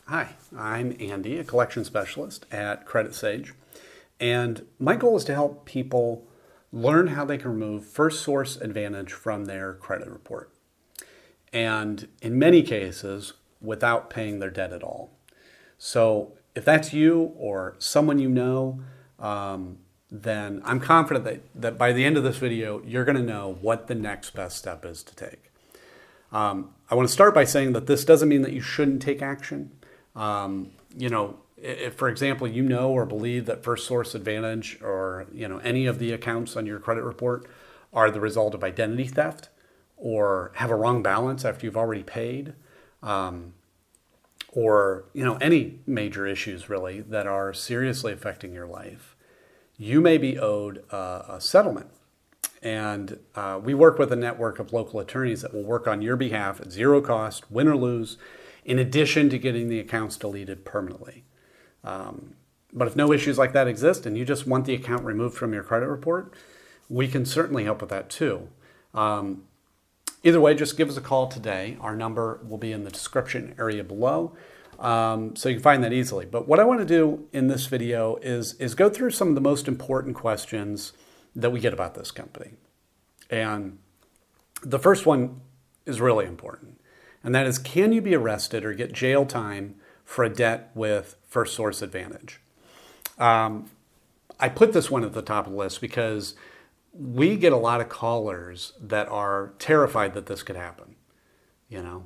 Hi, I'm Andy, a collection specialist at Credit Sage, and my goal is to help people learn how they can remove Firstsource Advantage from their credit report, and in many cases, without paying their debt at all. So if that's you or someone you know, then I'm confident that by the end of this video, you're going to know what the next best step is to take. I want to start by saying that this doesn't mean that you shouldn't take action. If, for example, you know or believe that Firstsource Advantage or any of the accounts on your credit report are the result of identity theft or have a wrong balance after you've already paid, or any major issues really that are seriously affecting your life, you may be owed a settlement. And we work with a network of local attorneys that will work on your behalf at zero cost, win or lose, in addition to getting the accounts deleted permanently. But if no issues like that exist and you just want the account removed from your credit report, we can certainly help with that too. Either way, just give us a call today. Our number will be in the description area below, so you can find that easily. But what I want to do in this video is go through some of the most important questions that we get about this company. And the first one is really important. And that is, can you be arrested or get jail time for a debt with Firstsource Advantage? I put this one at the top of the list because we get a lot of callers that are terrified that this could happen, and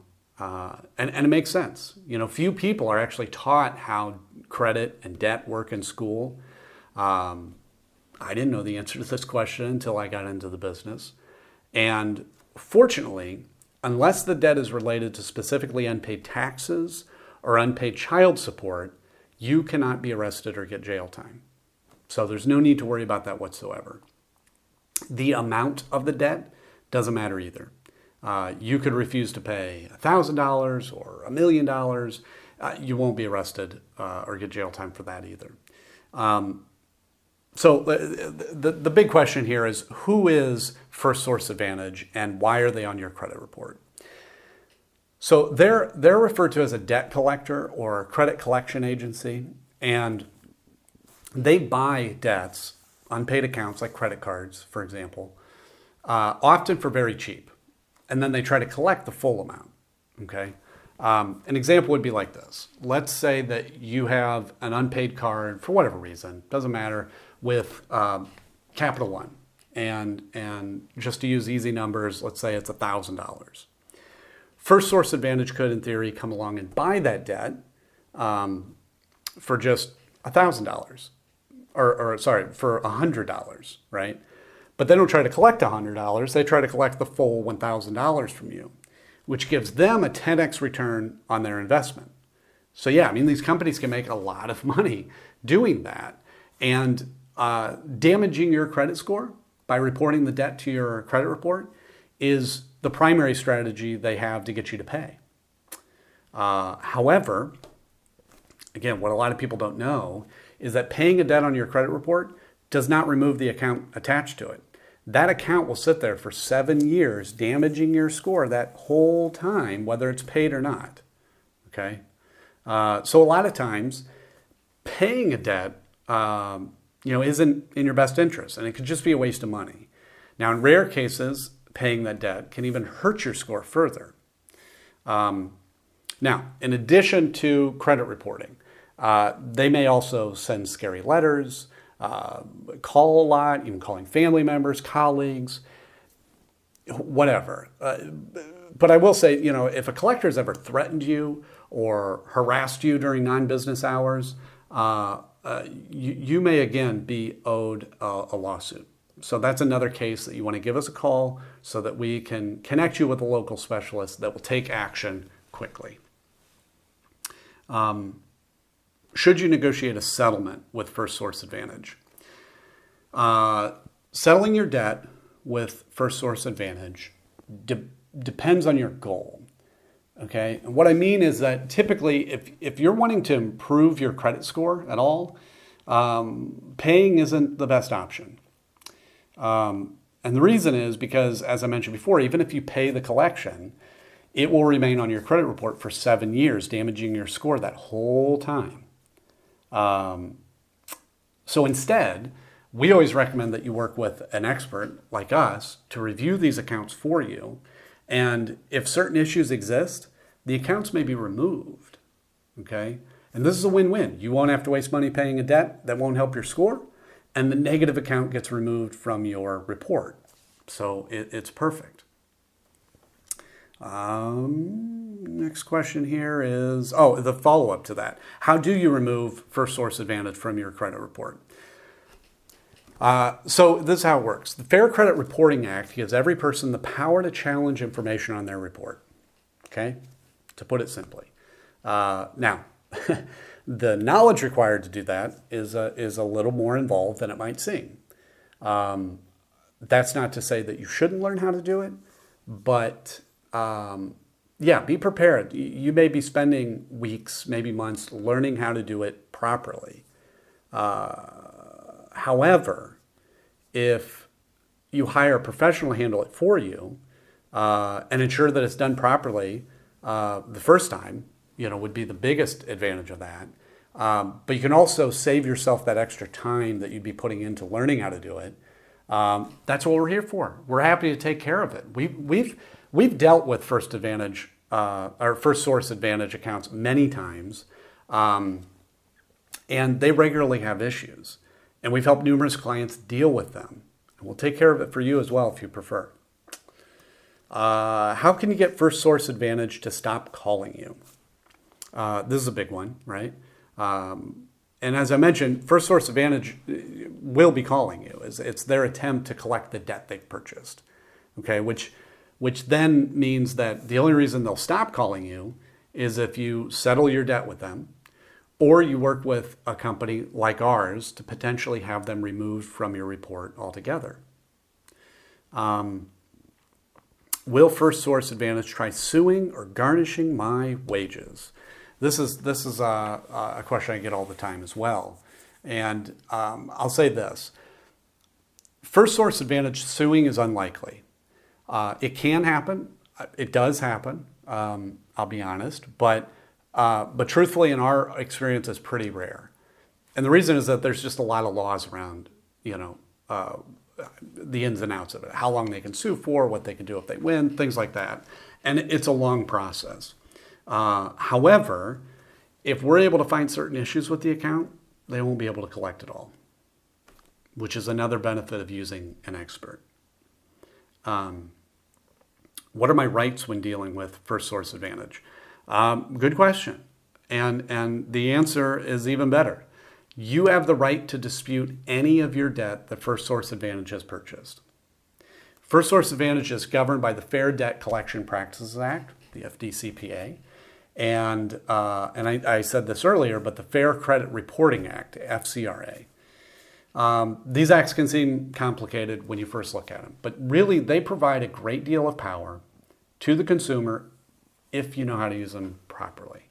it makes sense. Few people are actually taught how credit and debt work in school. I didn't know the answer to this question until I got into the business. And fortunately, unless the debt is related to specifically unpaid taxes or unpaid child support, you cannot be arrested or get jail time. So there's no need to worry about that whatsoever. The amount of the debt doesn't matter either. You could refuse to pay $1,000 or $1 million. You won't be arrested or get jail time for that either. So the big question here is, who is Firstsource Advantage and why are they on your credit report? So they're referred to as a debt collector or a credit collection agency, and they buy debts, unpaid accounts like credit cards, for example, often for very cheap. And then they try to collect the full amount, okay? An example would be like this. Let's say that you have an unpaid card for whatever reason, doesn't matter, with Capital One. And just to use easy numbers, let's say it's $1,000. Firstsource Advantage could, in theory, come along and buy that debt for just $1,000, for $100, right? But they don't try to collect $100. They try to collect the full $1,000 from you, which gives them a 10x return on their investment. So yeah, these companies can make a lot of money doing that. And damaging your credit score by reporting the debt to your credit report is the primary strategy they have to get you to pay. However, again, what a lot of people don't know is that paying a debt on your credit report does not remove the account attached to it. That account will sit there for 7 years, damaging your score that whole time, whether it's paid or not. Okay? So a lot of times, paying a debt isn't in your best interest, and it could just be a waste of money. Now, in rare cases, paying that debt can even hurt your score further. Now, in addition to credit reporting, they may also send scary letters, call a lot, even calling family members, colleagues, whatever. But I will say, if a collector has ever threatened you or harassed you during non-business hours, you may again be owed a lawsuit. So that's another case that you want to give us a call so that we can connect you with a local specialist that will take action quickly. Should you negotiate a settlement with Firstsource Advantage? Settling your debt with Firstsource Advantage depends on your goal. Okay, and what I mean is that typically if you're wanting to improve your credit score at all, paying isn't the best option. And the reason is because, as I mentioned before, even if you pay the collection, it will remain on your credit report for 7 years, damaging your score that whole time. So instead, we always recommend that you work with an expert like us to review these accounts for you. And if certain issues exist, the accounts may be removed, okay? And this is a win-win. You won't have to waste money paying a debt that won't help your score, and the negative account gets removed from your report. So it's perfect. Next question here is, the follow-up to that. How do you remove Firstsource Advantage from your credit report? So this is how it works. The Fair Credit Reporting Act gives every person the power to challenge information on their report, okay? To put it simply. Now, the knowledge required to do that is a little more involved than it might seem. That's not to say that you shouldn't learn how to do it, but yeah, be prepared. You may be spending weeks, maybe months, learning how to do it properly. However, if you hire a professional to handle it for you and ensure that it's done properly the first time, would be the biggest advantage of that. But you can also save yourself that extra time that you'd be putting into learning how to do it. That's what we're here for. We're happy to take care of it. We've dealt with Firstsource Advantage accounts many times, and they regularly have issues. And we've helped numerous clients deal with them. And we'll take care of it for you as well if you prefer. How can you get Firstsource Advantage to stop calling you? This is a big one, right? And as I mentioned, Firstsource Advantage will be calling you. It's their attempt to collect the debt they've purchased, okay? Which then means that the only reason they'll stop calling you is if you settle your debt with them, or you work with a company like ours to potentially have them removed from your report altogether. Will Firstsource Advantage try suing or garnishing my wages? This is a question I get all the time as well. And I'll say this. Firstsource Advantage suing is unlikely. It can happen. It does happen. I'll be honest. But truthfully, in our experience, it's pretty rare. And the reason is that there's just a lot of laws around, the ins and outs of it, how long they can sue for, what they can do if they win, things like that. And it's a long process. However, if we're able to find certain issues with the account, they won't be able to collect it all, which is another benefit of using an expert. What are my rights when dealing with Firstsource Advantage? Good question. And the answer is even better. You have the right to dispute any of your debt that Firstsource Advantage has purchased. Firstsource Advantage is governed by the Fair Debt Collection Practices Act, the FDCPA, and I said this earlier, but the Fair Credit Reporting Act, FCRA. These acts can seem complicated when you first look at them, but really they provide a great deal of power to the consumer if you know how to use them properly.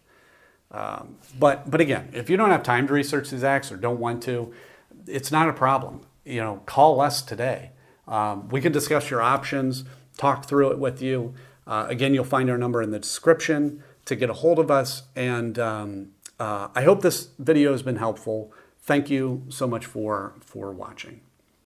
But again, if you don't have time to research these acts or don't want to, it's not a problem. Call us today. We can discuss your options, talk through it with you. Again, you'll find our number in the description to get a hold of us. And I hope this video has been helpful. Thank you so much for watching.